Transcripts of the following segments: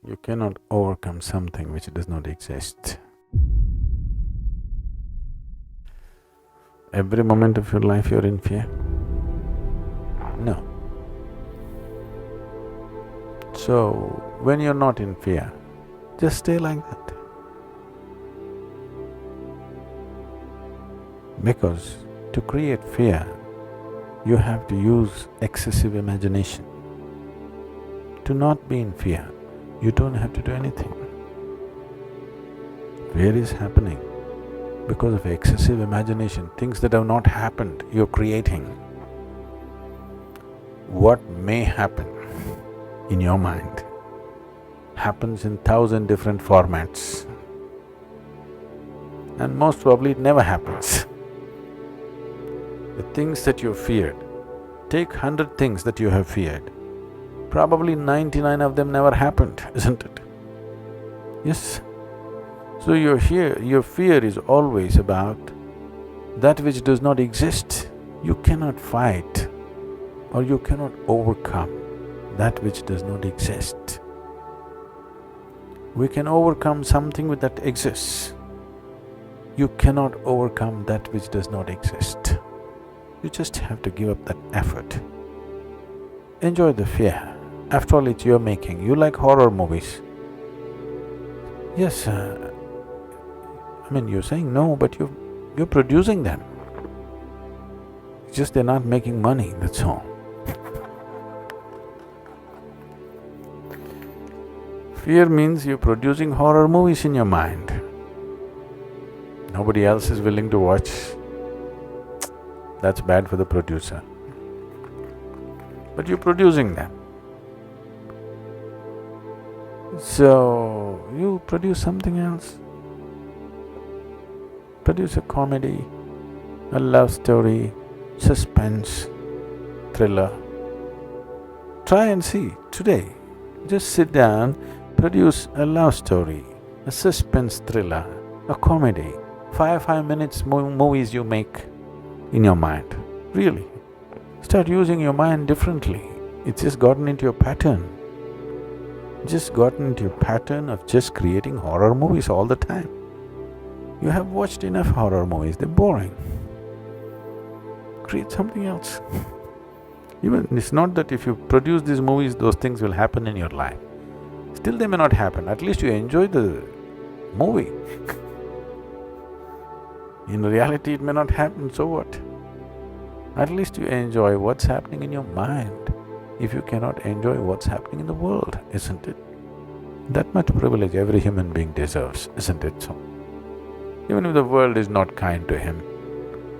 You cannot overcome something which does not exist. Every moment of your life you're in fear? No. So, when you're not in fear, just stay like that. Because to create fear, you have to use excessive imagination. To not be in fear, you don't have to do anything. Fear is happening because of excessive imagination, things that have not happened, you're creating. What may happen in your mind happens in 1,000 different formats, and most probably it never happens. The things that you feared, take 100 things that you have feared, probably 99 of them never happened, isn't it? Yes. So your fear is always about that which does not exist. You cannot fight or you cannot overcome that which does not exist. We can overcome something that exists. You cannot overcome that which does not exist. You just have to give up that effort. Enjoy the fear. After all, it's your making. You like horror movies. Yes, you're saying no, but you're producing them. It's just they're not making money, that's all. Fear means you're producing horror movies in your mind. Nobody else is willing to watch. That's bad for the producer. But you're producing them. So, you produce something else. Produce a comedy, a love story, suspense, thriller. Try and see, today, just sit down, produce a love story, a suspense thriller, a comedy, 5 minutes movies you make in your mind, really. Start using your mind differently. It's just gotten into your pattern. Just gotten into your pattern of just creating horror movies all the time. You have watched enough horror movies, they're boring. Create something else. Even it's not that if you produce these movies, those things will happen in your life. Still they may not happen, at least you enjoy the movie. In reality, it may not happen, so what? At least you enjoy what's happening in your mind, if you cannot enjoy what's happening in the world, isn't it? That much privilege every human being deserves, isn't it so? Even if the world is not kind to him,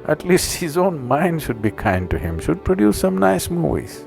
at least his own mind should be kind to him, should produce some nice movies.